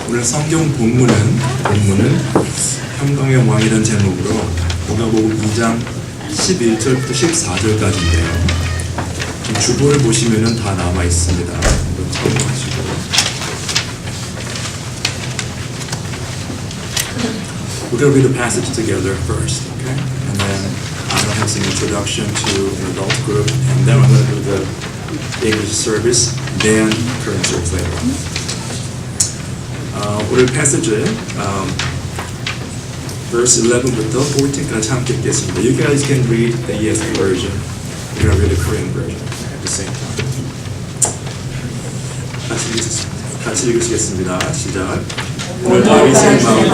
오늘 성경 본문은 평강의 왕이라는 제목으로 누가복음 2장 11절부터 14절까지인데요. 주보를 보시면은 다 남아 있습니다. 한번 참고하시고. We're going to read the passage together first, okay? And then I'm going to have some introduction to an adult group, and then we're going to do the English service, then current service later on. 오늘 패시지 verse 11부터 14까지 함께 읽겠습니다. You guys can read the ESV version. We're going to read the Korean version at the same time. 같이 읽으시겠습니다. 시작. 오늘 다윗의 마음에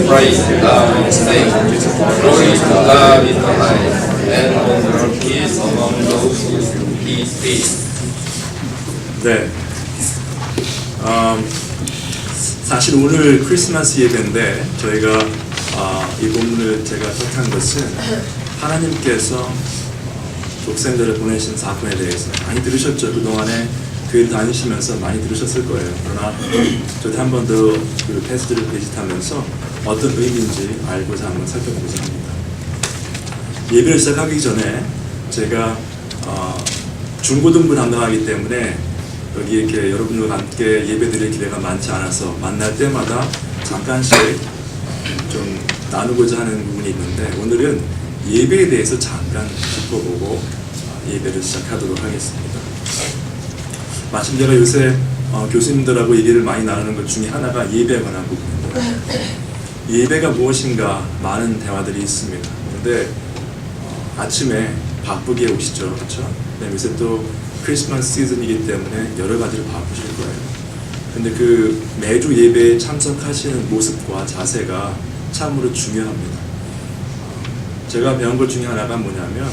Praise God and sing. Glory to God in the highest, and on earth peace among those who peace peace. 네. 사실 오늘 크리스마스 예배인데 저희가 이 본문을 제가 택한 것은 하나님께서 독생자를 보내신 사건에 대해서 많이 들으셨죠. 그동안에 교회를 다니시면서 많이 들으셨을 거예요. 그러나 저도 한 번 더 그 패스지를 비짓하면서 어떤 의미인지 알고자 한번 살펴보고자 합니다. 예배를 시작하기 전에 제가 중고등부 담당하기 때문에 여기 이렇게 여러분들과 함께 예배드릴 기회가 많지 않아서 만날 때마다 잠깐씩 좀 나누고자 하는 부분이 있는데 오늘은 예배에 대해서 잠깐 짚어보고 예배를 시작하도록 하겠습니다. 마침 제가 요새 교수님들하고 얘기를 많이 나누는 것 중에 하나가 예배에 관한 부분입니다. 예배가 무엇인가 많은 대화들이 있습니다. 그런데 아침에 바쁘게 오시죠, 그렇죠? 요새 또 크리스마스 시즌이기 때문에 여러 가지로 바쁘실 거예요. 근데 그 매주 예배에 참석하시는 모습과 자세가 참으로 중요합니다. 제가 배운 것 중에 하나가 뭐냐면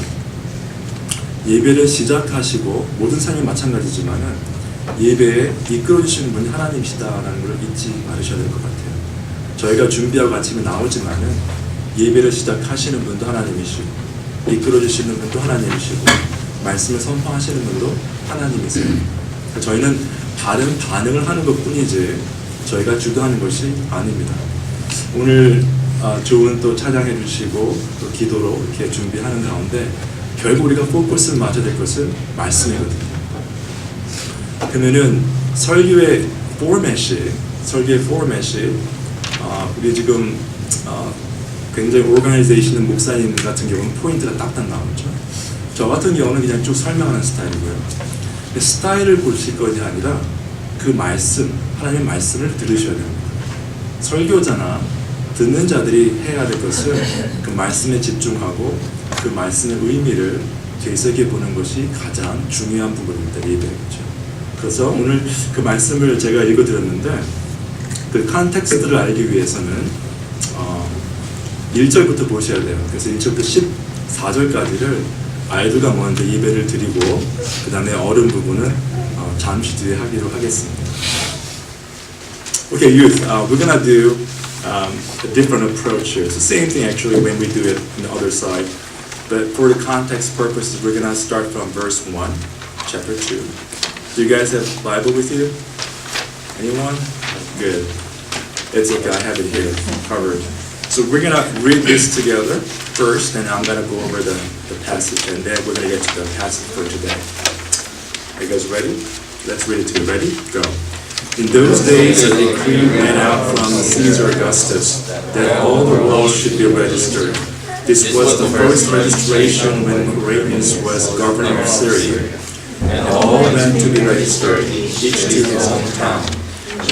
예배를 시작하시고 모든 사람이 마찬가지지만은 예배에 이끌어 주시는 분이 하나님이시다라는 걸 잊지 말으셔야 될 것 같아요. 저희가 준비하고 아침에 나오지만은 예배를 시작하시는 분도 하나님이시고 이끌어 주시는 분도 하나님이시고 말씀을 선포하시는 분도 하나님이세요. 저희는 다른 반응을 하는 것뿐이지 저희가 주도하는 것이 아닙니다. 오늘 좋은 또 찬양해 주시고 또 기도로 이렇게 준비하는 가운데 결국 우리가 포커스를 맞춰야 될 것은 말씀이거든요. 그러면은 설교의 포맷이 우리 지금 굉장히 오르가나이제이션 목사님 같은 경우는 포인트가 딱딱 나오죠. 저 같은 경우는 그냥 쭉 설명하는 스타일이고요. 스타일을 보실 것이 아니라 그 말씀, 하나님의 말씀을 들으셔야 됩니다. 설교자나 듣는 자들이 해야 될 것은 그 말씀에 집중하고 그 말씀의 의미를 되새겨보는 것이 가장 중요한 부분입니다. 예배죠. 그래서 오늘 그 말씀을 제가 읽어드렸는데 그 컨텍스트를 알기 위해서는 1절부터 보셔야 돼요. 그래서 1절부터 14절까지를 아이들과 먼저 예배를 드리고 그 다음에 어른 부분은 잠시 뒤에 하기로 하겠습니다. Okay, youth, we're gonna do a different approach here. It's the same thing actually when we do it on the other side. But for the context purposes, we're gonna start from verse 1, chapter 2. Do you guys have a Bible with you? Anyone? Good. It's okay, I have it here covered. So we're gonna read this together first, and I'm gonna go over the passage, and then we're gonna get to the passage for today. Are you guys ready? Let's read it together. Ready? Go. In those days, a decree went out from Caesar Augustus that all the rolls should be registered. This was the first registration when Quirinius was governor of Syria, and all went to be registered, each to his own town.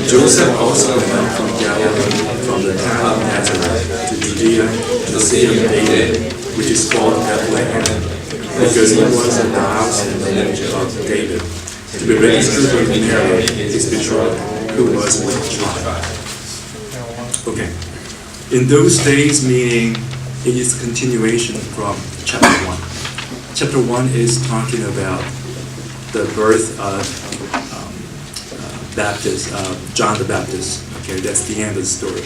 Joseph also went from Galilee, from the town of Nazareth, to Judea, to the city of David, which is called Bethlehem, because he was of the house and the lineage of David, to be registered with Mary, his betrothed, who was with child. Okay. In those days, meaning it is continuation from chapter 1. Chapter 1 is talking about the birth of Baptist, John the Baptist. Okay, that's the end of the story.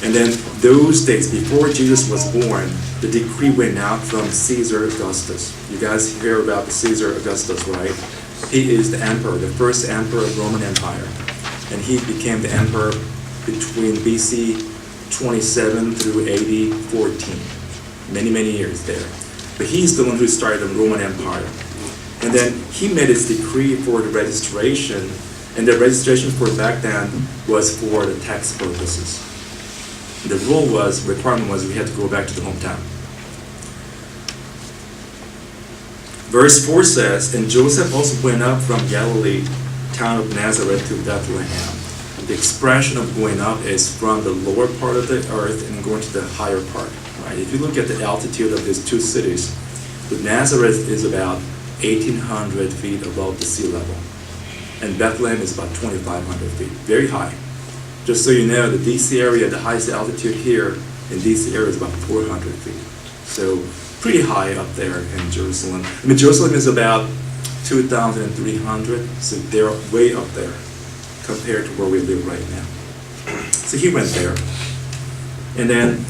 And then those days before Jesus was born, the decree went out from Caesar Augustus. You guys hear about the Caesar Augustus, right? He is the emperor, the first emperor of Roman Empire. And he became the emperor between BC 27 through AD 14. Many, many years there. But he's the one who started the Roman Empire. And then he made his decree for the registration, and the registration for back then was for the tax purposes. The requirement was we had to go back to the hometown. Verse 4 says, and Joseph also went up from Galilee, town of Nazareth, to Bethlehem. The expression of going up is from the lower part of the earth and going to the higher part. Right? If you look at the altitude of these two cities, Nazareth is about 1,800 feet above the sea level, and Bethlehem is about 2,500 feet, very high. Just so you know, the DC area, the highest altitude here in DC area is about 400 feet. So pretty high up there in Jerusalem. I mean, Jerusalem is about 2,300, so they're way up there compared to where we live right now. So he went there. And then,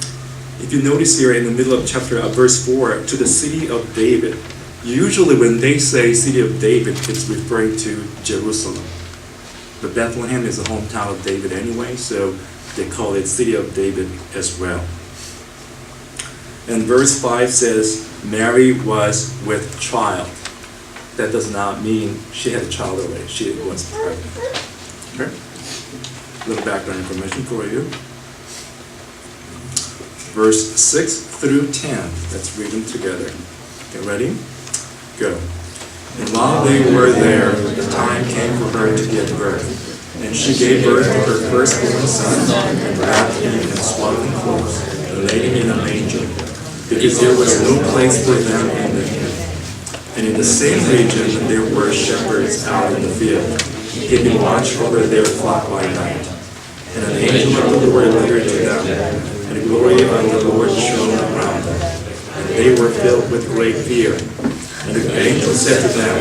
if you notice here in the middle of chapter, verse 4, to the city of David. Usually when they say city of David, it's referring to Jerusalem. But Bethlehem is the hometown of David anyway, so they call it city of David as well. And verse 5 says, Mary was with child. That does not mean she had a child already. She was pregnant. Okay? A little background information for you. Verse 6 through 10. Let's read them together. Okay, ready? Go. And while they were there, the time came for her to give birth. And she gave birth to her firstborn son, and wrapped him in swaddling clothes, and laid him in a manger, because there was no place for them in the inn. And in the same region there were shepherds out in the field, keeping watch over their flock by night. And an angel of the Lord appeared to them, and the glory of the Lord shone around them. And they were filled with great fear. And the angel said to them,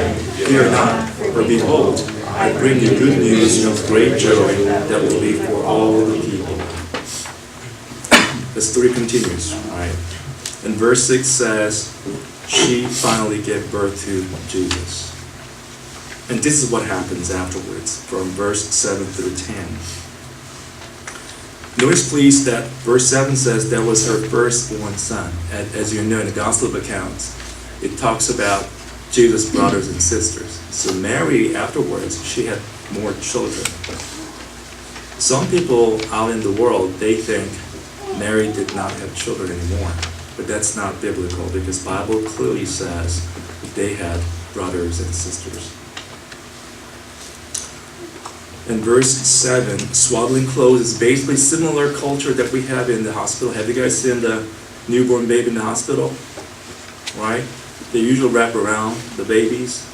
Fear not, for behold, I bring you good news of great joy that will be for all the people. The story continues, right? And verse 6 says, she finally gave birth to Jesus. And this is what happens afterwards, from verse 7 through 10. Notice please that verse 7 says that was her firstborn son. As you know in the Gospel of accounts, it talks about Jesus' brothers and sisters. So Mary, afterwards, she had more children. Some people out in the world, they think Mary did not have children anymore. But that's not biblical, because the Bible clearly says they had brothers and sisters. In verse 7, swaddling clothes is basically similar culture that we have in the hospital. Have you guys seen the newborn baby in the hospital? Right? They usually wrap around the babies.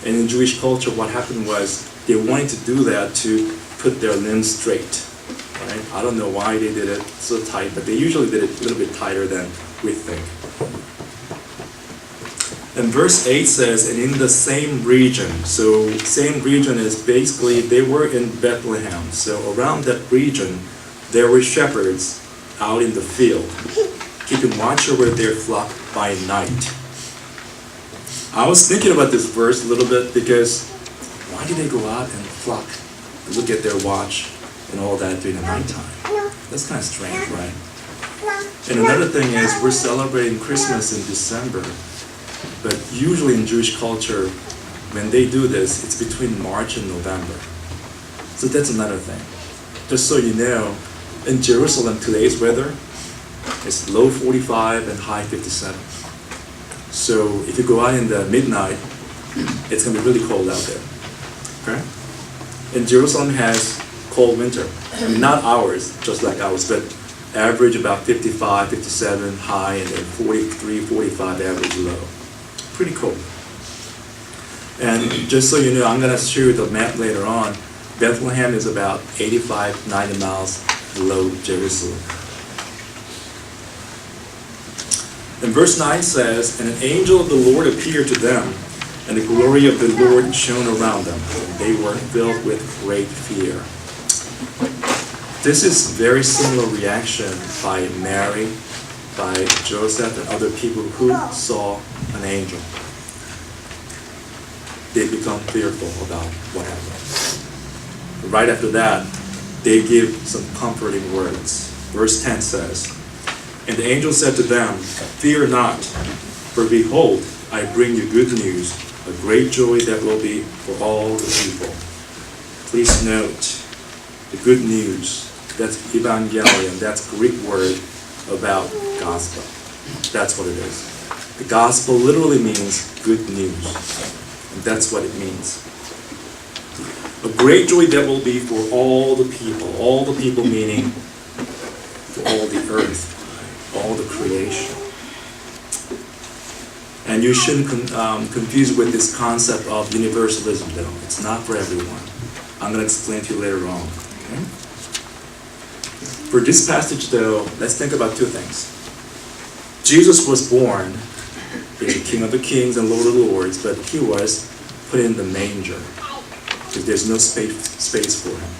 And in Jewish culture, what happened was they wanted to do that to put their limbs straight. Right? I don't know why they did it so tight, but they usually did it a little bit tighter than we think. And verse 8 says, and in the same region. So same region is basically, they were in Bethlehem. So around that region, there were shepherds out in the field, keeping watch over their flock by night. I was thinking about this verse a little bit, because why did they go out and flock, look at their watch and all that during the nighttime? That's kind of strange, right? And another thing is, we're celebrating Christmas in December, but usually in Jewish culture, when they do this, it's between March and November. So that's another thing. Just so you know, in Jerusalem, today's weather is low 45 and high 57. So if you go out in the midnight, it's going to be really cold out there. Okay? And Jerusalem has cold winter. I mean, not ours, just like ours, but average about 55, 57 high, and then 43, 45 average low. Pretty cold. And just so you know, I'm going to show you the map later on. Bethlehem is about 85, 90 miles below Jerusalem. And verse 9 says, and an angel of the Lord appeared to them, And the glory of the Lord shone around them, and they were filled with great fear. This is very similar reaction by Mary, by Joseph, and other people who saw an angel. They become fearful about what happened. Right after that, they give some comforting words. Verse 10 says, "And the angel said to them, Fear not, for behold, I bring you good news, a great joy that will be for all the people." Please note, the good news, that's evangelion, that's Greek word about gospel. That's what it is. The gospel literally means good news. And that's what it means. A great joy that will be for all the people meaning for all the earth, all the creation. And you shouldn't confuse with this concept of universalism though. It's not for everyone. I'm going to explain to you later on. Okay? For this passage though, let's think about two things. Jesus was born, he's the King of the Kings and Lord of the Lords, but he was put in the manger because there's no space for him.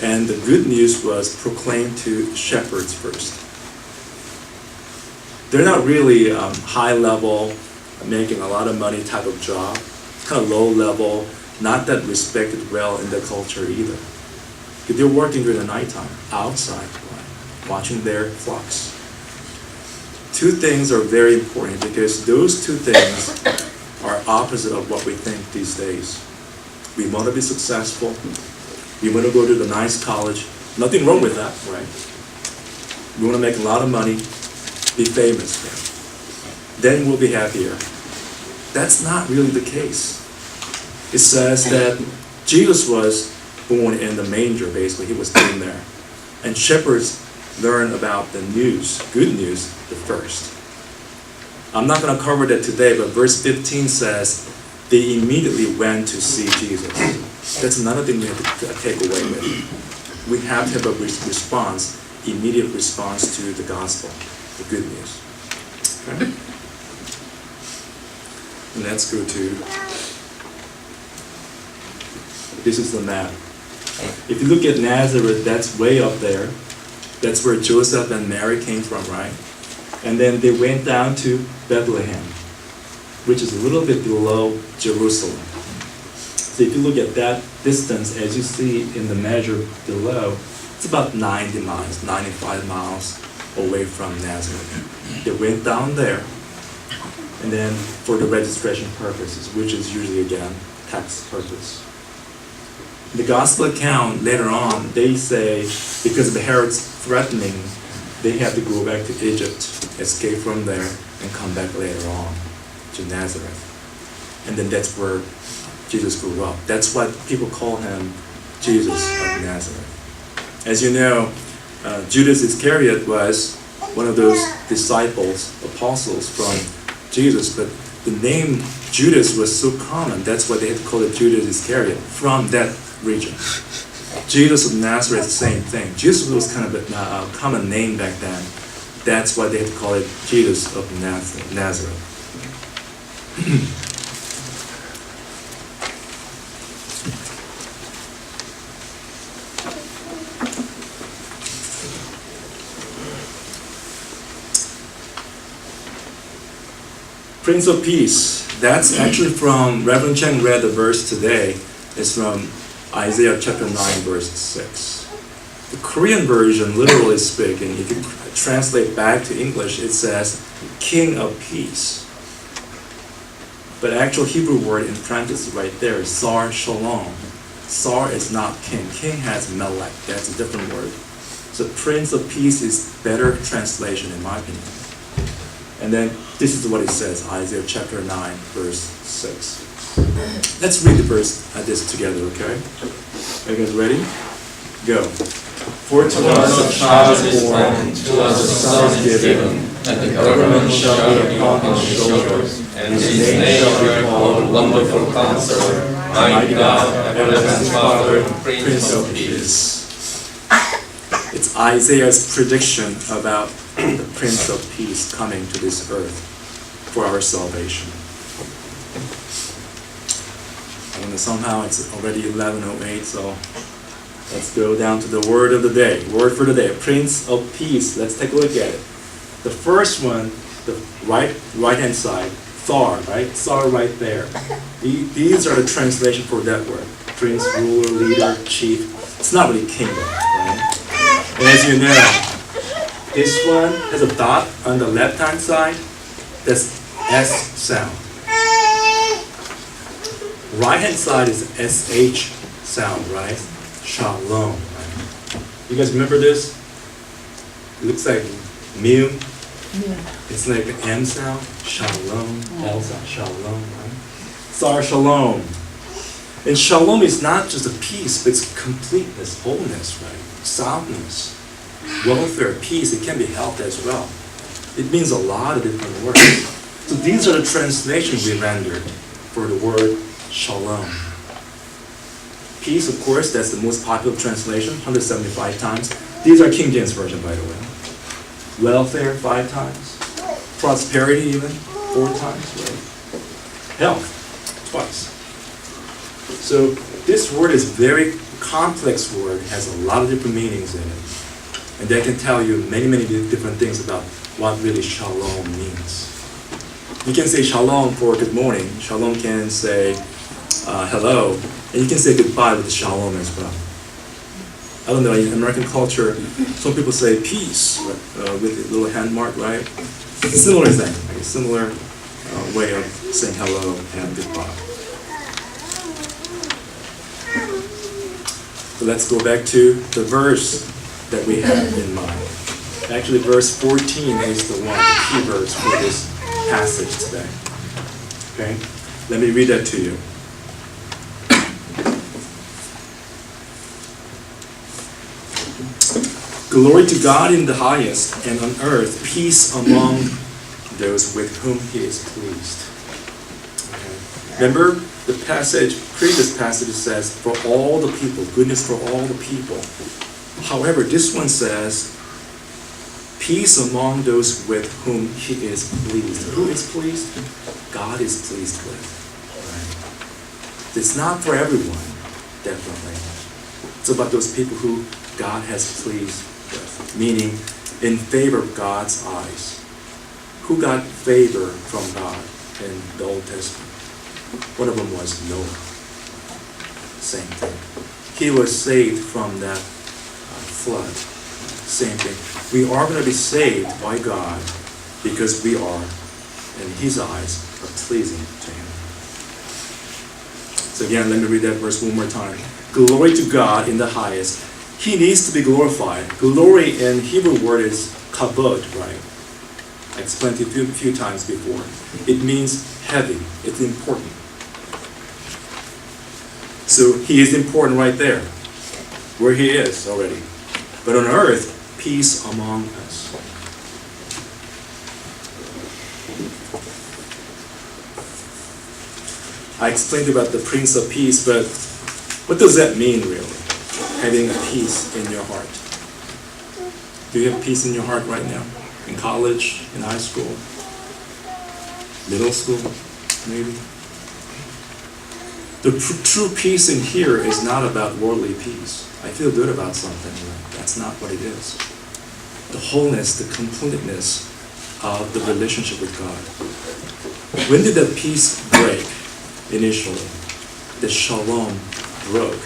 And the good news was proclaimed to shepherds first. They're not really high level, making a lot of money type of job. It's kind of low level, not that respected well in the culture either. Because they're working during the nighttime, outside, watching their flocks. Two things are very important because those two things are opposite of what we think these days. We want to be successful. We want to go to the nice college. Nothing wrong with that, right? We want to make a lot of money, be famous. Then we'll be happier. That's not really the case. It says that Jesus was born in the manger, basically. He was born there. And shepherds learn about the news, good news, the first. I'm not going to cover that today, but verse 15 says, they immediately went to see Jesus. That's another thing we have to take away with. We have to have a response, immediate response to the gospel, the good news. Okay? And let's go to, this is the map. If you look at Nazareth, that's way up there. That's where Joseph and Mary came from, right? And then they went down to Bethlehem, which is a little bit below Jerusalem. So if you look at that distance, as you see in the measure below, it's about 90 miles, 95 miles away from Nazareth. They went down there, and then for the registration purposes, which is usually, again, tax purpose. The gospel account later on, they say because of Herod's threatening, they had to go back to Egypt, escape from there, and come back later on to Nazareth. And then that's where Jesus grew up. That's why people call him Jesus of Nazareth. As you know, Judas Iscariot was one of those disciples, apostles from Jesus, but the name Judas was so common, that's why they had to call it Judas Iscariot, from that region. Jesus of Nazareth, same thing. Jesus was kind of a common name back then. That's why they had to call it Jesus of Nazareth. Prince of Peace. That's actually from, Reverend Cheng read the verse today. It's from Isaiah chapter 9, verse 6. The Korean version, literally speaking, if you translate back to English, it says, King of Peace. But actual Hebrew word in parentheses right there is Sar Shalom. Sar is not king. King has Melech. That's a different word. So Prince of Peace is better translation in my opinion. And then this is what it says, Isaiah chapter 9, verse 6. Let's read the verse this together, okay? Are you guys ready? Go. For to us a child is born, to us a son is given, and the government shall be upon his shoulders, and his name shall be called Wonderful Counselor, Mighty God, Everlasting Father, Prince of Peace. It's Isaiah's prediction about the Prince of Peace coming to this earth for our salvation. And somehow it's already 11:08, so let's go down to the word of the day. Word for the day, Prince of Peace. Let's take a look at it. The first one, the right-hand side, Tsar, right? Tsar right there. These are the translation for that word. Prince, ruler, leader, chief. It's not really kingdom, right? And as you know, this one has a dot on the left-hand side. That's S sound. Right-hand side is SH sound, right? Shalom. Right? You guys remember this? It looks like mu. It's like the M sound. Shalom. L sound. Shalom. Right? Tsar Shalom. And shalom is not just a peace, but it's completeness, wholeness, right? Soundness, welfare, peace. It can be health as well. It means a lot of different words. So these are the translations we rendered for the word shalom. Peace, of course, that's the most popular translation, 175 times. These are King James Version, by the way. Welfare, 5 times. Prosperity, even 4 times. Right? Health, twice. So this word is very complex word. It has a lot of different meanings in it. And they can tell you many, many different things about what really shalom means. You can say shalom for good morning. Shalom can say hello. And you can say goodbye with the shalom as well. I don't know, in American culture, some people say peace with a little hand mark, right? Similar thing, like a similar way of saying hello and goodbye. So let's go back to the verse that we have in mind. Actually, verse 14 is the one, the key verse for this passage today. Okay? Let me read that to you. Glory to God in the highest, and on earth peace among those with whom He is pleased. Okay. Remember the passage, previous passage says, for all the people, goodness for all the people. However, this one says, peace among those with whom He is pleased. Who is pleased? God is pleased with. Right? It's not for everyone, definitely. It's about those people who God has pleased with, meaning in favor of God's eyes. Who got favor from God in the Old Testament? One of them was Noah. Same thing. He was saved from that flood. Same thing. We are going to be saved by God because we are, in His eyes, are pleasing to Him. So again, let me read that verse one more time. Glory to God in the highest. He needs to be glorified. Glory in Hebrew word is kabod, right? I explained it a few times before. It means heavy. It's important. So He is important right there, where He is already. But on earth, peace among us. I explained about the Prince of Peace, but what does that mean really? Having a peace in your heart. Do you have peace in your heart right now? In college, in high school, middle school, maybe? The true peace in here is not about worldly peace. I feel good about something. That's not what it is. The wholeness, the completeness of the relationship with God. When did that peace break initially? The shalom broke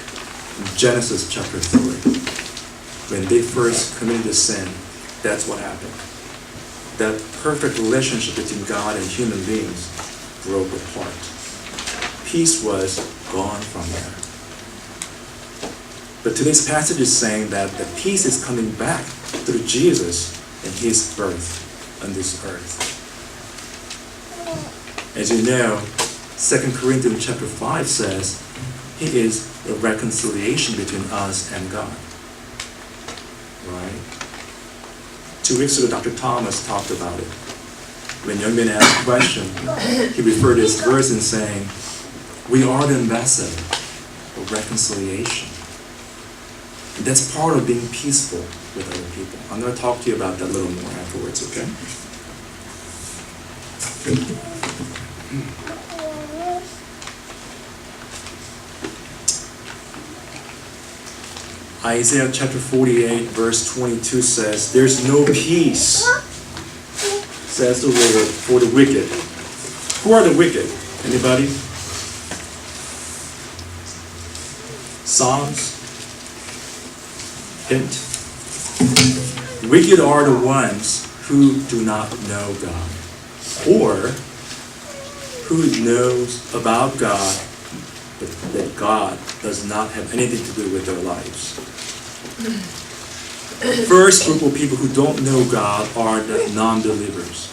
in Genesis chapter 3. When they first committed sin, that's what happened. That perfect relationship between God and human beings broke apart. Peace was gone from there. But today's passage is saying that the peace is coming back through Jesus and His birth on this earth. As you know, 2 Corinthians chapter 5 says, He is the reconciliation between us and God. Right? 2 weeks ago, Dr. Thomas talked about it. When young men asked a question, he referred to this verse in saying, we are the ambassador of reconciliation. And that's part of being peaceful with other people. I'm going to talk to you about that a little more afterwards, okay? Isaiah chapter 48 verse 22 says, "There's no peace, says the Lord, for the wicked." Who are the wicked? Anybody? Psalms? Hint. Wicked are the ones who do not know God, or who knows about God, but that God does not have anything to do with their lives. First group of people who don't know God are the non-believers.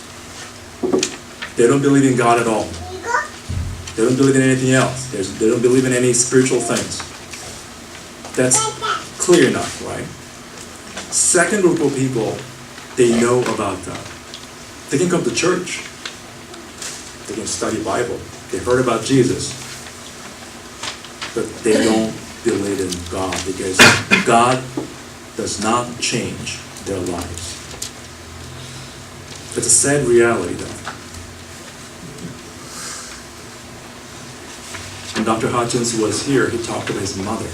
They don't believe in God at all. They don't believe in anything else. They don't believe in any spiritual things. That's clear enough, right? Second group of people, they know about God. They can come to church. They can study Bible. They heard about Jesus. But they don't believe in God because God does not change their lives. It's a sad reality though. When Dr. Hodgins was here, he talked about his mother,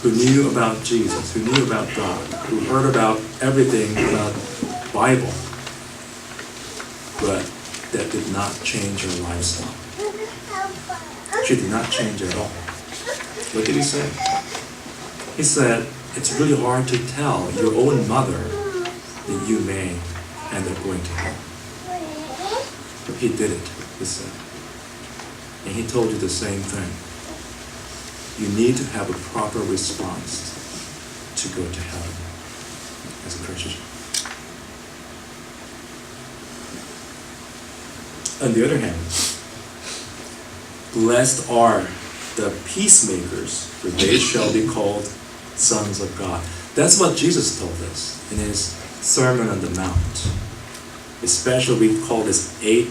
who knew about Jesus, who knew about God, who heard about everything about Bible, but that did not change her lifestyle. She did not change at all. What did he say? He said, it's really hard to tell your own mother that you may end up going to hell. But he did it, he said. And he told you the same thing. You need to have a proper response to go to heaven as a Christian. On the other hand, blessed are the peacemakers, for they shall be called sons of God. That's what Jesus told us in his Sermon on the Mount. Especially we call this 8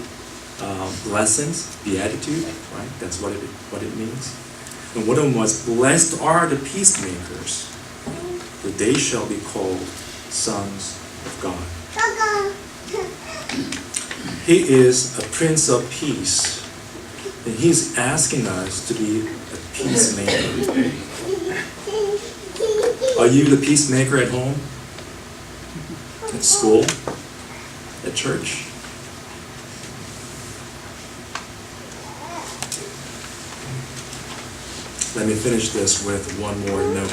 blessings, beatitude, right? That's what it means. And one of them was, blessed are the peacemakers, for they shall be called sons of God. He is a Prince of Peace. And he's asking us to be a peacemaker. Are you the peacemaker at home? At school? At church? Let me finish this with one more note.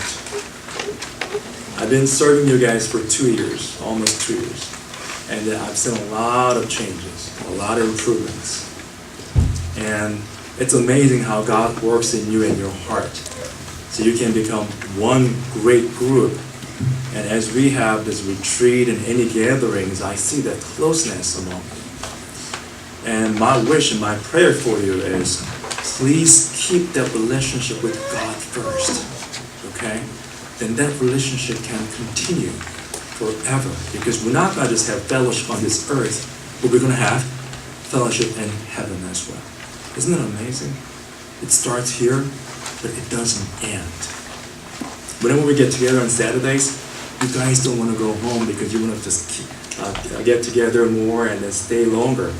I've been serving you guys for 2 years, almost 2 years. And I've seen a lot of changes, a lot of improvements. And it's amazing how God works in you and your heart. So you can become one great group. And as we have this retreat and any gatherings, I see that closeness among you. And my wish and my prayer for you is, please keep that relationship with God first. Okay? Then that relationship can continue forever. Because we're not going to just have fellowship on this earth, but we're going to have fellowship in heaven as well. Isn't it amazing? It starts here, but it doesn't end. Whenever we get together on Saturdays, you guys don't want to go home because you want to just get together more and then stay longer.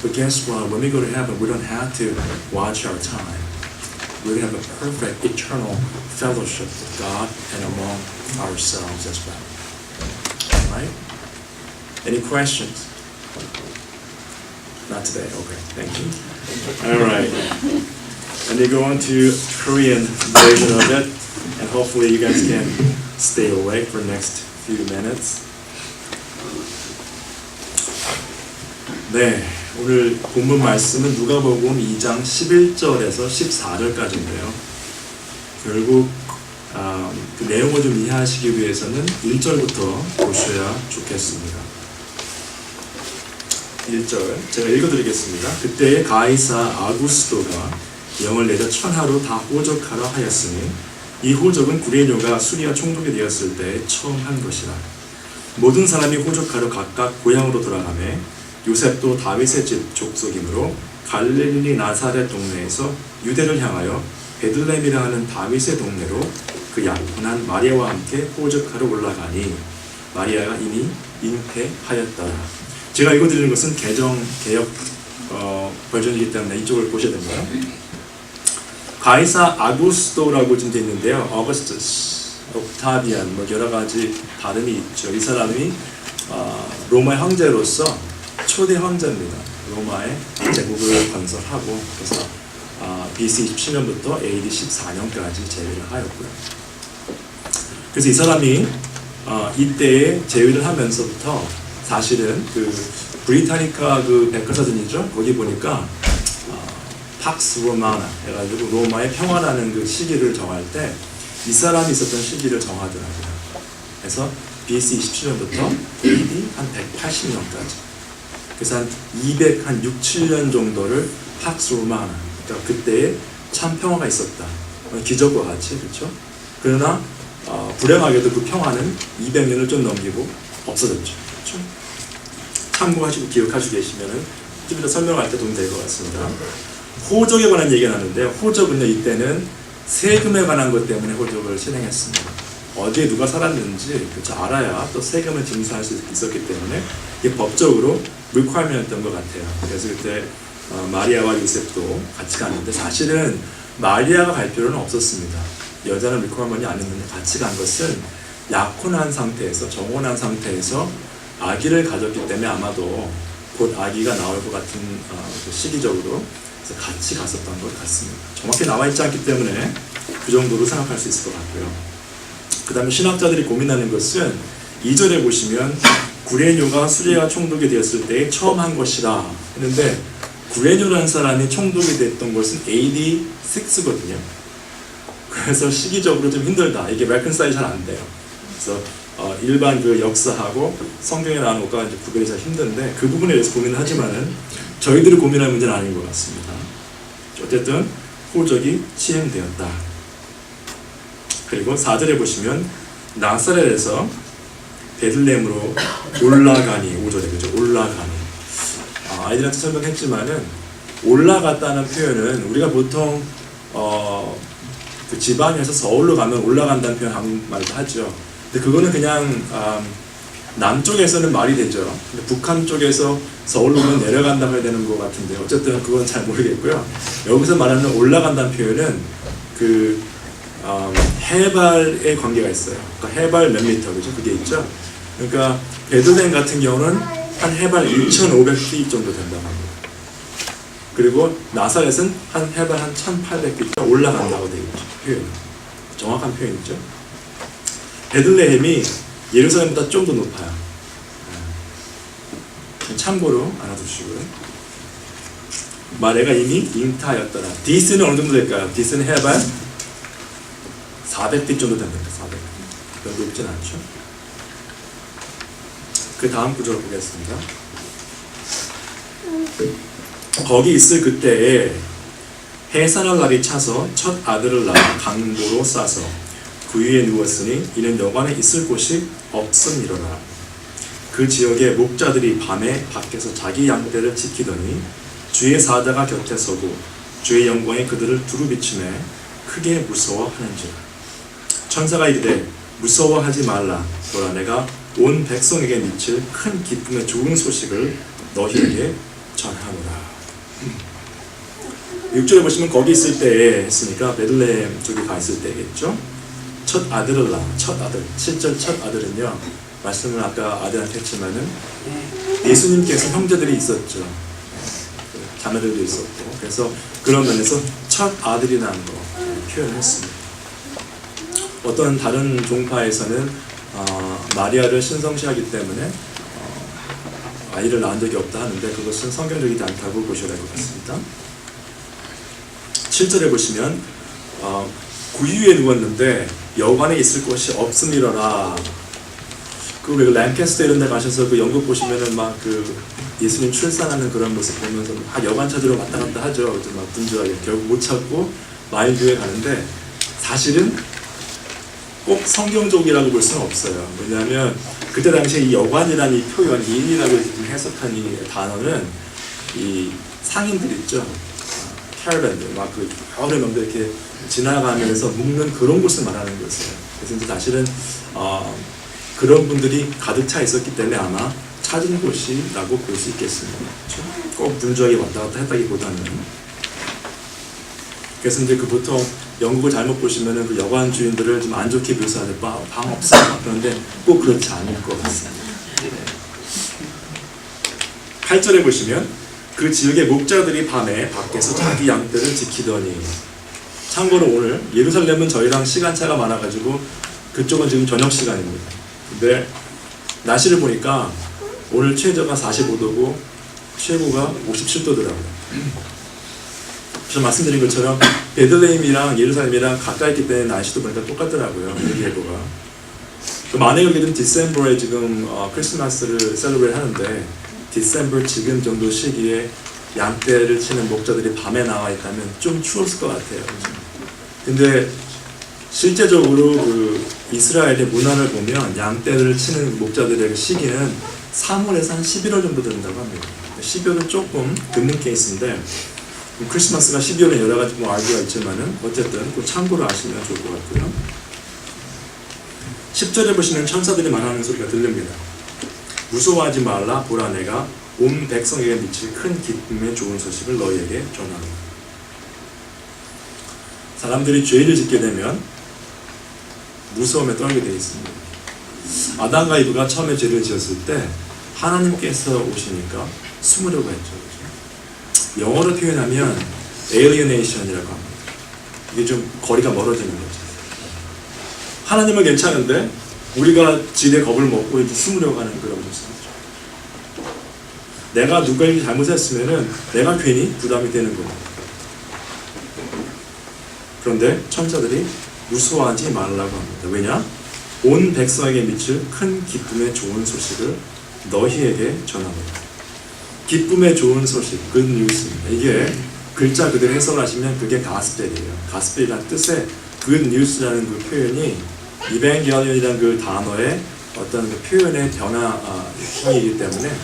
But guess what? When we go to heaven, we don't have to watch our time. We're going to have a perfect, eternal fellowship with God and among ourselves as well. All right? Any questions? Not today. Okay, thank you. All right. And they go on to Korean version of it, and hopefully you guys can stay awake for the next few minutes. 네, 오늘 본문 말씀은 누가복음 2장 11절에서 14절까지인데요. 결국 그 내용을 좀 이해하시기 위해서는 1절부터 보셔야 좋겠습니다. 1절 제가 읽어드리겠습니다. 그때에 가이사 아구스도가 영을 내려 천하로 다 호적하라 하였으니 이 호적은 구레뇨가 수리아 총독이 되었을 때 처음 한 것이라. 모든 사람이 호적하러 각각 고향으로 돌아가매 요셉도 다윗의 집 족속이므로 갈릴리 나사렛 동네에서 유대를 향하여 베들레헴이라 하는 다윗의 동네로 그 약혼한 마리아와 함께 호적하러 올라가니 마리아가 이미 잉태하였더라. 제가 읽어드리는 것은 개정 개혁 버전이기 때문에 이쪽을 보셔야 됩니다. 가이사 아구스토라고 좀 돼 있는데요. 어거스투스, 옥타비안, 뭐 여러 가지 발음이 있죠. 이 사람이 로마의 황제로서 초대 황제입니다. 로마의 제국을 건설하고 그래서 BC 27년부터 AD 14년까지 재위를 하였고요. 그래서 이 사람이 이때에 재위를 하면서부터 사실은 그 브리타니카 그 백과사전이죠. 거기 보니까 팍스 로마나 해가지고 로마의 평화라는 그 시기를 정할 때 이 사람이 있었던 시기를 정하더라고요. 그래서 BC 27년부터 AD 한 180년까지. 그래서 한 6, 7년 정도를 팍스 로마나, 그러니까 그때에 참 평화가 있었다. 기적과 같이, 그렇죠? 그러나 불행하게도 그 평화는 200년을 좀 넘기고 없어졌죠. 그렇죠? 참고하시고 기억하시고 계시면은 좀 이따 설명할 때 도움이 될 것 같습니다. 호적에 관한 얘기가 나는데 호적은요 이때는 세금에 관한 것 때문에 호적을 실행했습니다. 어디에 누가 살았는지 그렇죠? 알아야 또 세금을 징수할 수 있었기 때문에 이게 법적으로 requirement이었던 것 같아요. 그래서 그때 마리아와 요셉도 같이 갔는데 사실은 마리아가 갈 필요는 없었습니다. 여자는 requirement이 아니었는데 같이 간 것은 약혼한 상태에서 정혼한 상태에서 아기를 가졌기 때문에 아마도 곧 아기가 나올 것 같은 시기적으로 그래서 같이 갔었던 것 같습니다. 정확히 나와 있지 않기 때문에 그 정도로 생각할 수 있을 것 같고요. 그 다음에 신학자들이 고민하는 것은 2절에 보시면 구레뇨가 수레와 총독이 되었을 때 처음 한 것이라 했는데 구레뇨라는 사람이 총독이 됐던 것은 AD 6거든요. 그래서 시기적으로 좀 힘들다. 이게 레컨사일이 잘 안 돼요. 그래서 일반 그 역사하고 성경에 나오는 것과 이제 구별이 잘 힘든데 그 부분에 대해서 고민을 하지만은 저희들이 고민할 문제는 아닌 것 같습니다. 어쨌든 호적이 시행되었다. 그리고 4절에 보시면 나사렛에서 베들레헴으로 올라가니 5절에 그죠? 올라가니 아이들한테 설명했지만은 올라갔다는 표현은 우리가 보통 그 지방에서 서울로 가면 올라간다는 표현 한국말도 하죠. 근데 그거는 그냥 남쪽에서는 말이 되죠. 근데 북한 쪽에서 서울로 오면 내려간다고 해야 되는 것 같은데 어쨌든 그건 잘 모르겠고요. 여기서 말하는 올라간다는 표현은 그 해발의 관계가 있어요. 그러니까 해발 몇 미터 그죠? 그게 있죠. 그러니까 베들레헴 같은 경우는 한 해발 2,500feet 정도 된다고 합니다. 그리고 나사렛은 한 해발 한 1,800feet 올라간다고 되어 있죠. 표현. 정확한 표현이죠. 베들레헴이 예루살렘보다 좀 더 높아요. 참고로 알아두시고요. 마레가 이미 잉타하였더라. 디스는 어느 정도 될까요? 디스는 해발 400feet 정도 됩니다. 400feet. 별로 높진 않죠. 그 다음 구절을 보겠습니다. 거기 있을 그때에 해산할 날이 차서 첫 아들을 낳아 강보로 싸서 그 위에 누웠으니 이는 여관에 있을 곳이 없음이로라. 그 지역의 목자들이 밤에 밖에서 자기 양떼를 지키더니 주의 사자가 곁에 서고 주의 영광에 그들을 두루 비추매 크게 무서워하는지라. 천사가 이르되 무서워하지 말라. 보라 내가 온 백성에게 미칠 큰 기쁨의 좋은 소식을 너희에게 전하노라. 6절에 보시면 거기 있을 때에 했으니까 베들레헴 쪽에 가 있을 때겠죠. 첫 아들을 낳아. 첫 아들. 7절 첫 아들은요. 말씀을 아까 아들한테 했지만은 예수님께서 형제들이 있었죠. 자매들도 있었고. 그래서 그런 면에서 첫 아들이 낳은 거 표현했습니다. 어떤 다른 종파에서는 마리아를 신성시하기 때문에 아이를 낳은 적이 없다 하는데 그것은 성경적이지 않다고 보셔야 될 것 같습니다. 7절에 보시면 구유에 누웠는데 여관에 있을 곳이 없음이러라. 그 랭캐스터 이런 데 가셔서 그 연극 보시면은 막 그 예수님 출산하는 그런 모습 보면서 막 여관 찾으러 왔다 갔다 하죠. 막 분주하게 결국 못 찾고 마일교회 가는데 사실은 꼭 성경적이라고 볼 수는 없어요. 왜냐하면 그때 당시에 이 여관이라는 이 표현, 인이라고 해석한 이 단어는 이 상인들 있죠. 캐러밴들, 막 그 여러 명들 이렇게 지나가면서 묵는 그런 곳을 말하는 것이에요. 그래서 이제 사실은 그런 분들이 가득 차 있었기 때문에 아마 찾은 곳이라고 볼 수 있겠습니다. 그렇죠? 꼭 분주하게 왔다 갔다 했다기보다는 그래서 이제 그 보통 영국을 잘못 보시면은 그 여관 주인들을 좀 안 좋게 묘사하는 방 없어. 그런데 꼭 그렇지 않을 것 같습니다. 8절에 보시면 그 지역의 목자들이 밤에 밖에서 자기 양떼를 지키더니. 참고로 오늘 예루살렘은 저희랑 시간차가 많아가지고 그쪽은 지금 저녁 시간입니다. 근데 날씨를 보니까 오늘 최저가 45도고 최고가 57도더라고요. 저 말씀드린 것처럼 베들레헴이랑 예루살렘이랑 가까이 있기 때문에 날씨도 보니까 똑같더라고요. 일기예보가. 만약에 우리는 디셈버에 지금 크리스마스를 셀러브레이트 하는데 디셈버 지금 정도 시기에 양떼를 치는 목자들이 밤에 나와 있다면 좀 추웠을 것 같아요. 근데 실제적으로 그 이스라엘의 문화를 보면 양떼를 치는 목자들의 시기는 3월에서 한 11월 정도 된다고 합니다. 12월은 조금 드문 케이스인데 크리스마스가 12월에 여러 가지 알기가 있지만은 어쨌든 그 참고로 아시면 좋을 것 같고요. 10절에 보시면 천사들이 말하는 소리가 들립니다. 무서워하지 말라. 보라, 내가 온 백성에게 미칠 큰 기쁨의 좋은 소식을 너희에게 전하노라. 사람들이 죄를 짓게 되면 무서움에 떨게 되어 있습니다. 아담과 이브가 처음에 죄를 지었을 때 하나님께서 오시니까 숨으려고 했죠. 그렇죠? 영어로 표현하면 alienation이라고 합니다. 이게 좀 거리가 멀어지는 거죠. 하나님은 괜찮은데 우리가 지레 겁을 먹고 이제 숨으려고 하는 그런 모습이죠. 내가 누가에게 잘못했으면은 내가 괜히 부담이 되는 거예요. 그런데 천사들이 무서워하지 말라고 합니다. 왜냐? 온 백성에게 미칠 큰 기쁨의 좋은 소식을 너희에게 전합니다. 기쁨의 좋은 소식, good news입니다. 이게 글자 그대로 해석하시면 그게 가스펠이에요. 가스펠이라는 뜻의 good news라는 그 표현이 이벤게리온이라는 그 단어의 어떤 그 표현의 변화형이기 때문에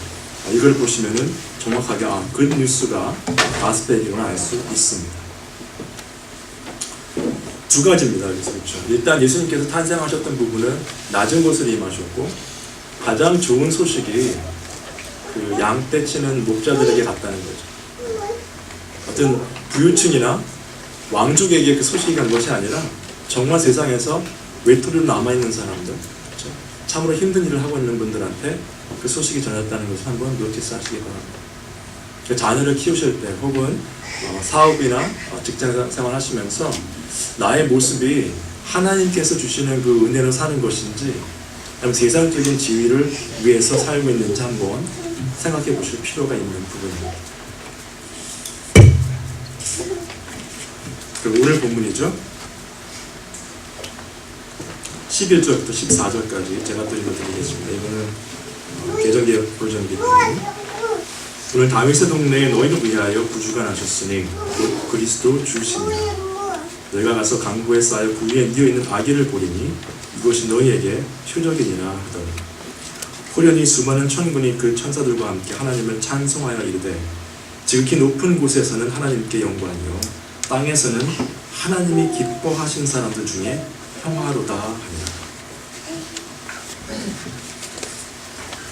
이걸 보시면은 정확하게 good news가 가스펠이구나 알 수 있습니다. 두 가지입니다. 그렇죠. 일단 예수님께서 탄생하셨던 부분은 낮은 곳을 임하셨고 가장 좋은 소식이 그 양떼 치는 목자들에게 갔다는 거죠. 어떤 부유층이나 왕족에게 그 소식이 간 것이 아니라 정말 세상에서 외톨이로 남아있는 사람들, 그렇죠? 참으로 힘든 일을 하고 있는 분들한테 그 소식이 전했다는 것을 한번 노티스 하시기 바랍니다. 자녀를 키우실 때 혹은 사업이나 직장 생활 하시면서 나의 모습이 하나님께서 주시는 그 은혜로 사는 것인지 아니면 세상적인 지위를 위해서 살고 있는지 한번 생각해 보실 필요가 있는 부분입니다. 오늘 본문이죠. 11절부터 14절까지 제가 또 읽어드리겠습니다. 이거는 개정개혁 버전이기 때문에 오늘 다윗의 동네에 너희를 위하여 구주가 나셨으니 곧 그리스도 주시니라. 너희가 가서 강구에 쌓여 그 위에 뉘어있는 아기를 보리니 이것이 너희에게 표적이니라 하더니 호련히 수많은 천군이 그 천사들과 함께 하나님을 찬송하여 이르되 지극히 높은 곳에서는 하나님께 영광이요 땅에서는 하나님이 기뻐하신 사람들 중에 평화로다 하니라.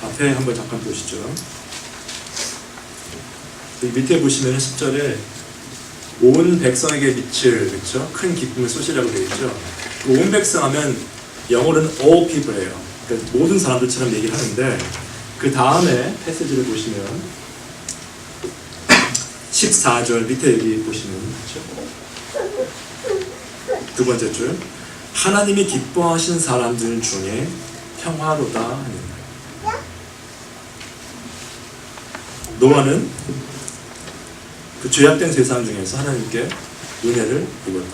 앞에 한번 잠깐 보시죠. 여기 밑에 보시면 10절에 온 백성에게 미칠, 그렇죠? 큰 기쁨의 소식이라고 되어 있죠. 온 백성 하면 영어로는 all people예요. 그러니까 모든 사람들처럼 얘기를 하는데 그 다음에 패시지를 보시면 14절 밑에 여기 보시면 그렇죠? 두 번째 줄 하나님이 기뻐하신 사람들 중에 평화로다 하니라. 노아는 그 죄악된 세상 중에서 하나님께 은혜를 입었다.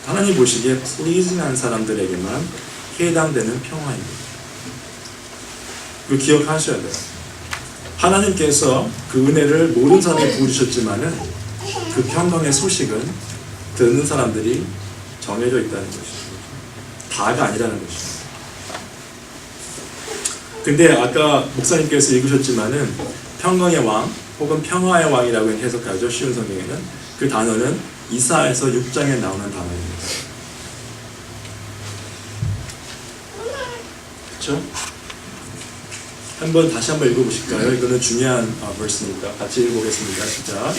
하나님 보시기에 pleasing한 사람들에게만 해당되는 평화입니다. 그걸 기억하셔야 돼요. 하나님께서 그 은혜를 모든 사람에게 부어주셨지만은 그 평강의 소식은 듣는 사람들이 정해져 있다는 것입니다. 다가 아니라는 것입니다. 근데 아까 목사님께서 읽으셨지만은 평강의 왕 혹은 평화의 왕이라고 해석하죠. 쉬운 성경에는 그 단어는 이사야서 6장에 나오는 단어입니다. 그렇죠? 다시 한번 읽어보실까요? 이거는 중요한 verse니까 같이 읽어보겠습니다. 시작.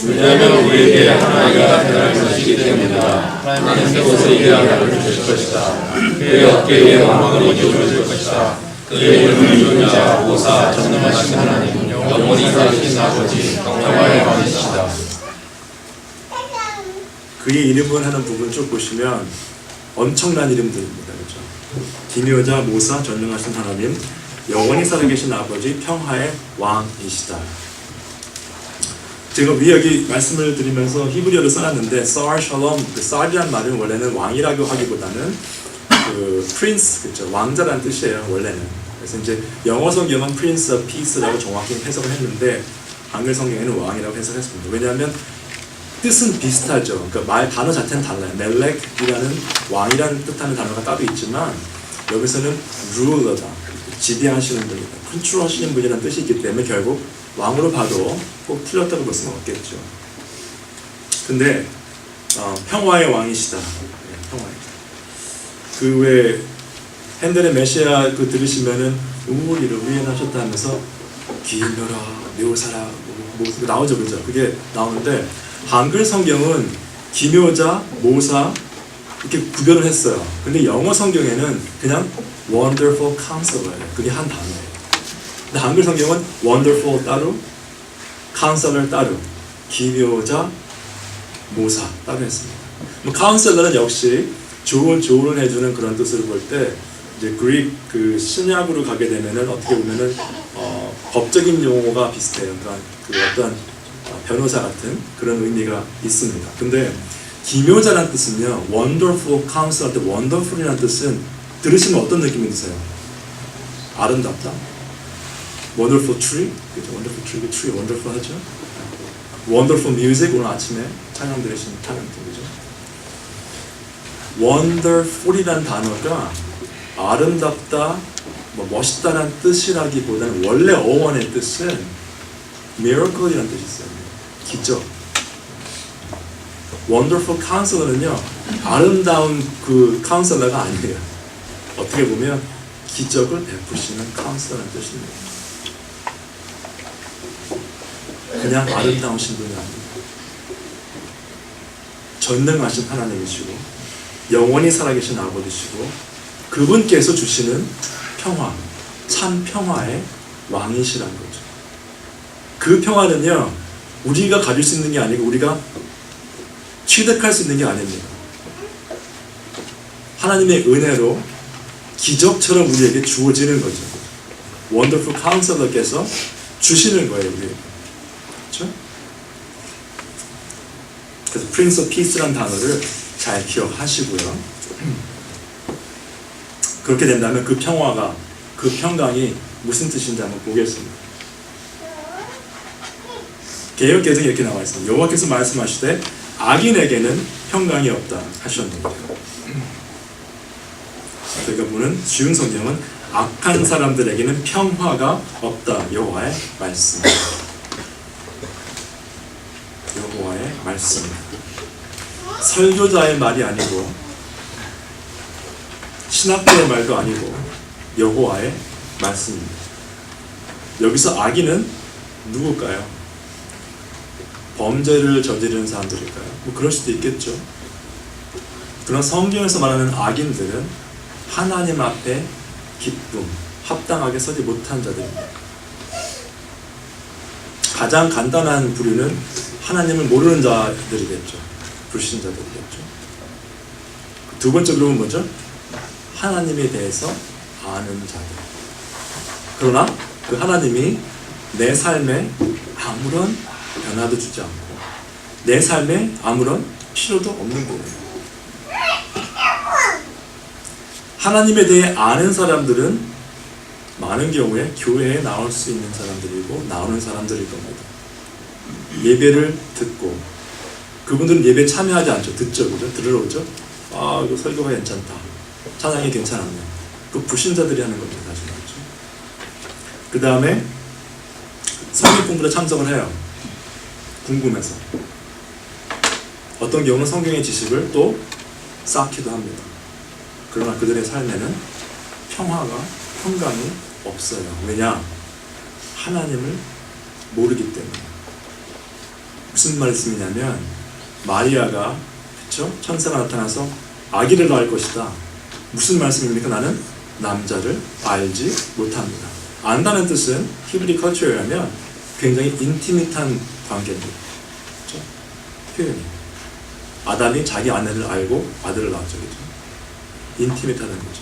왜냐하면 우리에게 하나님과 대할 것이기 때문이다. 하나님께서 우리에게 하나님을 주실 것이다. 그의 어깨에 왕을 이겨줄 것이다. 그의 이름은 유자, 모사, 전능하신 하나님, 영원히 살아계신 아버지, 평화의 왕이시다. 그의 이름을 하는 부분 쭉 보시면 엄청난 이름들입니다. 그렇죠? 기묘자, 모사, 전능하신 하나님, 영원히 살아계신 아버지, 평화의 왕이시다. 제가 위에 여기 말씀을 드리면서 히브리어를 써놨는데 쌀 샬롬, 그 쌀이란 말은 원래는 왕이라고 하기보다는 그 프린스, 그렇죠? 왕자라는 뜻이에요. 원래는. 그래서 이제 영어 성경은 Prince of Peace라고 정확히 해석을 했는데 한글 성경에는 왕이라고 해석했습니다. 왜냐하면 뜻은 비슷하죠. 그러니까 단어 자체는 달라요. 멜렉이라는 왕이라는 뜻하는 단어가 따로 있지만 여기서는 ruler다, 지배하시는 분이다, 컨트롤하시는 분이라는 뜻이 있기 때문에 결국 왕으로 봐도 꼭 틀렸다고 볼 수는 없겠죠. 근데 평화의 왕이시다. 네, 평화의. 그 왜 핸델의 메시아 그 들으시면은 우리를 위해하셨다 하면서 기묘라, 묘사라 뭐 나오죠, 그죠? 그게 나오는데 한글 성경은 기묘자, 모사 이렇게 구별을 했어요. 근데 영어 성경에는 그냥 wonderful counselor예요. 그게 한 단어예요. 근데 한글 성경은 wonderful 따로, counselor 따로, 기묘자, 모사 따로 했습니다. 뭐 counselor는 역시 조언을 해주는 그런 뜻으로 볼 때 이제 그릭 그 신약으로 가게 되면은 어떻게 보면은 법적인 용어가 비슷해요. 그러니까 그 어떤 변호사 같은 그런 의미가 있습니다. 근데 기묘자라는 뜻은요, wonderful counselor 때 wonderful이라는 뜻은 들으시면 어떤 느낌이 드세요? 아름답다. wonderful tree, 그죠? wonderful tree, tree wonderful 하죠. wonderful music 오늘 아침에 찬양 들으신 찬양 그죠? wonderful이라는 단어가 아름답다, 뭐 멋있다는 뜻이라기보다는 원래 어원의 뜻은 miracle이라는 뜻이 있어요. 기적. wonderful counselor는요, 아름다운 그 카운셀러가 아니에요. 어떻게 보면 기적을 베푸시는 카운sel러라는 뜻입니다. 그냥 아름다우신 분이 아닙니다. 전능하신 하나님이시고 영원히 살아계신 아버지시고 그분께서 주시는 평화, 참 평화의 왕이시라는 거죠. 그 평화는요, 우리가 가질 수 있는 게 아니고 우리가 취득할 수 있는 게 아닙니다. 하나님의 은혜로 기적처럼 우리에게 주어지는 거죠. 원더풀 카운셀러께서 주시는 거예요, 우리에게. 그렇죠? 그래서 Prince of Peace라는 단어를 잘 기억하시고요. 그렇게 된다면 그 평화가, 그 평강이 무슨 뜻인지 한번 보겠습니다. 개역개정에 이렇게 나와 있습니다. 여호와께서 말씀하시되 악인에게는 평강이 없다 하셨는데, 저희가 보는 쉬운 성경은 악한 사람들에게는 평화가 없다. 여호와의 말씀. 여호와의 말씀. 설교자의 말이 아니고 신학교의 말도 아니고 여호와의 말씀입니다. 여기서 악인은 누굴까요? 범죄를 저지르는 사람들일까요? 뭐 그럴 수도 있겠죠. 그러나 성경에서 말하는 악인들은 하나님 앞에 기쁨, 합당하게 서지 못한 자들입니다. 가장 간단한 부류는 하나님을 모르는 자들이겠죠. 불신자들이겠죠. 두 번째 그룹은 뭐죠? 하나님에 대해서 아는 자들. 그러나 그 하나님이 내 삶에 아무런 변화도 주지 않고 내 삶에 아무런 필요도 없는 거예요. 하나님에 대해 아는 사람들은 많은 경우에 교회에 나올 수 있는 사람들이고 나오는 사람들일 겁니다. 예배를 듣고, 그분들은 예배 참여하지 않죠. 듣죠, 그죠? 들으러 오죠. 아, 이거 설교가 괜찮다. 찬양이 괜찮았네. 그 불신자들이 하는 겁니다. 나중에. 그 다음에 성경 공부에 참석을 해요. 궁금해서. 어떤 경우는 성경의 지식을 또 쌓기도 합니다. 그러나 그들의 삶에는 평화가, 평강이 없어요. 왜냐? 하나님을 모르기 때문에. 무슨 말씀이냐면 마리아가 그쵸? 천사가 나타나서 아기를 낳을 것이다. 무슨 말씀입니까? 나는 남자를 알지 못합니다. 안다는 뜻은 히브리 컬처에 의하면 굉장히 인티밋한 관계입니다. 그렇죠? 표현이 아담이 자기 아내를 알고 아들을 낳았죠. 그렇죠? 인티밋하다는 거죠.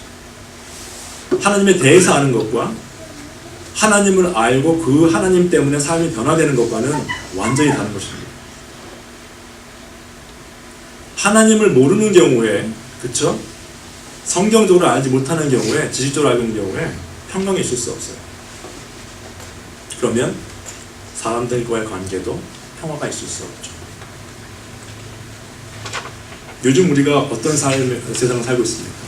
하나님에 대해서 아는 것과 하나님을 알고 그 하나님 때문에 삶이 변화되는 것과는 완전히 다른 것입니다. 하나님을 모르는 경우에, 그쵸? 성경적으로 알지 못하는 경우에, 지식적으로 알고 있는 경우에 평강이 있을 수 없어요. 그러면 사람들과의 관계도 평화가 있을 수 없죠. 요즘 우리가 어떤 세상을 살고 있습니까?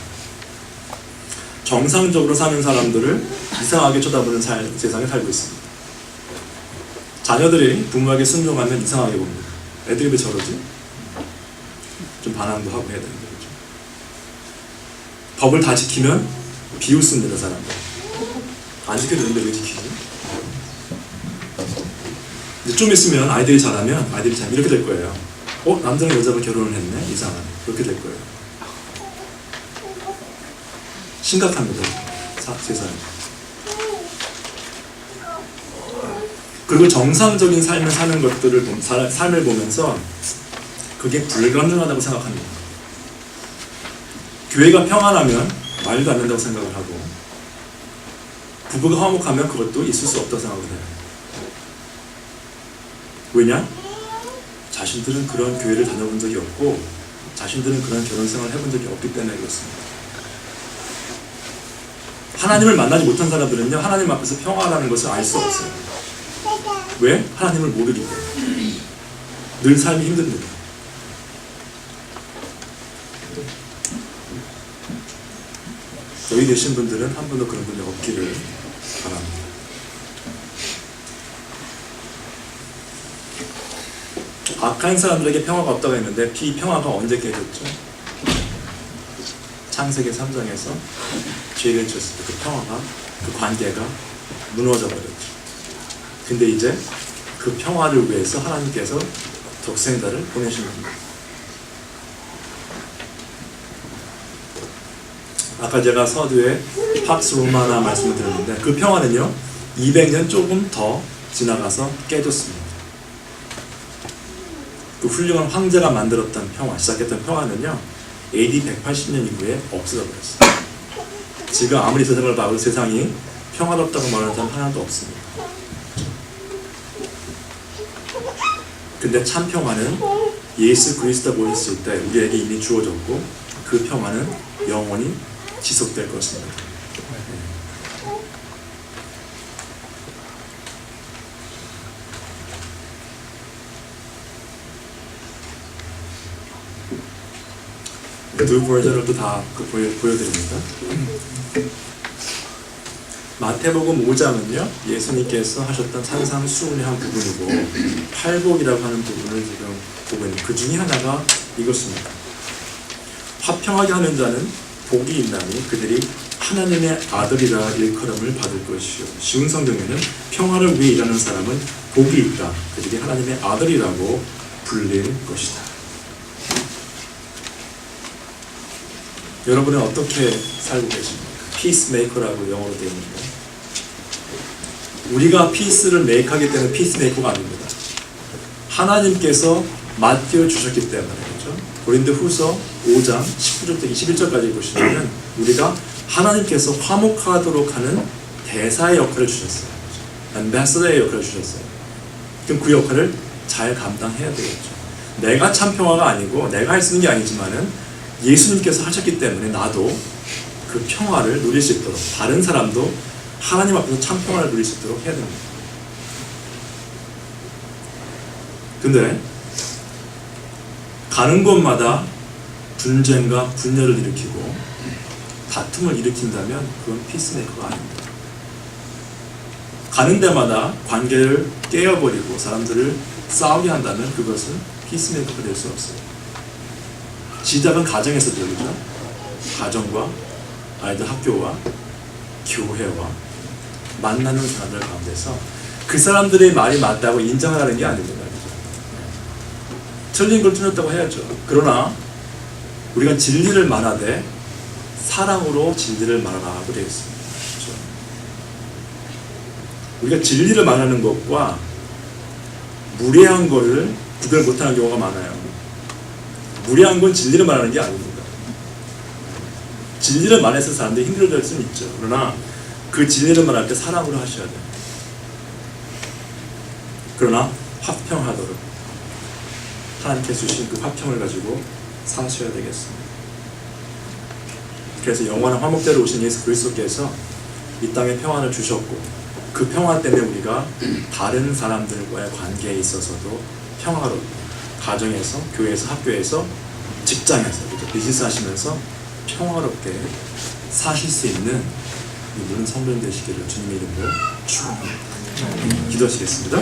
정상적으로 사는 사람들을 이상하게 쳐다보는 세상에 살고 있습니다. 자녀들이 부모에게 순종하면 이상하게 봅니다. 애들이 왜 저러지? 좀 반항도 하고 해야 되는데, 그렇죠? 법을 다 지키면 비웃습니다, 사람들. 안 지켜도 되는데 왜 지키지? 이제 좀 있으면 아이들이 자라면 아이들이 참 이렇게 될 거예요. 남자랑 여자가 결혼을 했네? 이상하네. 그렇게 될 거예요. 심각합니다. 세상에. 그리고 정상적인 삶을 사는 것들을 삶을 보면서 그게 불가능하다고 생각합니다. 교회가 평안하면 말도 안 된다고 생각을 하고 부부가 화목하면 그것도 있을 수 없다고 생각을 해요. 왜냐? 자신들은 그런 교회를 다녀본 적이 없고 자신들은 그런 결혼 생활을 해본 적이 없기 때문에 그렇습니다. 하나님을 만나지 못한 사람들은요, 하나님 앞에서 평화라는 것을 알 수 없어요. 왜? 하나님을 모르기 때문에. 늘 삶이 힘듭니다. 여기 계신 분들은 한 분도 그런 분이 없기를 바랍니다. 악한 사람들에게 평화가 없다고 했는데 비평화가 언제 깨졌죠? 창세기 3장에서 죄를 지었을 때 그 평화가, 그 관계가 무너져 버렸죠. 근데 이제 그 평화를 위해서 하나님께서 독생자를 보내신 겁니다. 아까 제가 서두에 팍스 로마나 말씀을 드렸는데 그 평화는요 200년 조금 더 지나가서 깨졌습니다. 그 훌륭한 황제가 만들었던 평화, 시작했던 평화는요 AD 180년 이후에 없어져 버렸어요. 지금 아무리 세상을 봐도 세상이 평화롭다고 말하는 사람 하나도 없습니다. 근데 참 평화는 예수 그리스도가 오셨을 때 우리에게 이미 주어졌고 그 평화는 영원히 지속될 것입니다. 두 버전을 또 다 보여드립니다. 마태복음 5장은요 예수님께서 하셨던 산상수훈의 한 부분이고 팔복이라고 하는 부분을 지금 보고 있는 그 중에 하나가 이것입니다. 화평하게 하는 자는 복이 있나니 그들이 하나님의 아들이라 일컬음을 받을 것이요. 쉬운 성경에는 평화를 위해 일하는 사람은 복이 있다. 그들이 하나님의 아들이라고 불릴 것이다. 여러분은 어떻게 살고 계십니까? 피스메이커라고 영어로 되어 있는데 우리가 피스를 메이크하기 때문에 피스메이커가 아닙니다. 하나님께서 맡겨 주셨기 때문에 그렇죠? 고린도후서 5장 19절부터 21절까지 보시면 우리가 하나님께서 화목하도록 하는 대사의 역할을 주셨어요. 앰베서더의 역할을 주셨어요. 그럼 그 역할을 잘 감당해야 되겠죠. 내가 참 평화가 아니고 내가 할 수 있는 게 아니지만은 예수님께서 하셨기 때문에 나도 그 평화를 누릴 수 있도록 다른 사람도 하나님 앞에서 참 평화를 누릴 수 있도록 해야 됩니다. 근데 가는 곳마다 분쟁과 분열을 일으키고 다툼을 일으킨다면 그건 피스메이커가 아닙니다. 가는 데마다 관계를 깨어버리고 사람들을 싸우게 한다면 그것은 피스메이커가 될 수 없어요. 시작은 가정에서 되죠. 가정과 아이들 학교와 교회와 만나는 사람들 가운데서 그 사람들의 말이 맞다고 인정하라는 게 아닙니다. 틀린 걸 틀렸다고 해야죠. 그러나 우리가 진리를 말하되 사랑으로 진리를 말하라고 되어 있습니다. 그렇죠? 우리가 진리를 말하는 것과 무례한 것을 구별 못하는 경우가 많아요. 무례한 건 진리를 말하는 게 아닙니다. 진리를 말해서 사람들이 힘들어질 수는 있죠. 그러나 그 진리를 말할 때 사랑으로 하셔야 돼요. 그러나 화평하도록 하나님께서 주신 그 화평을 가지고 사셔야 되겠습니다. 그래서 영원한 화목대로 오신 예수 그리스도께서 이 땅에 평안을 주셨고 그 평화 때문에 우리가 다른 사람들과의 관계에 있어서도 평화롭고 가정에서, 교회에서, 학교에서, 직장에서 이렇게 비즈니스 하시면서 평화롭게 사실 수 있는 이 모든 성도님 되시기를 주님의 이름으로 축원합니다. 기도하시겠습니다.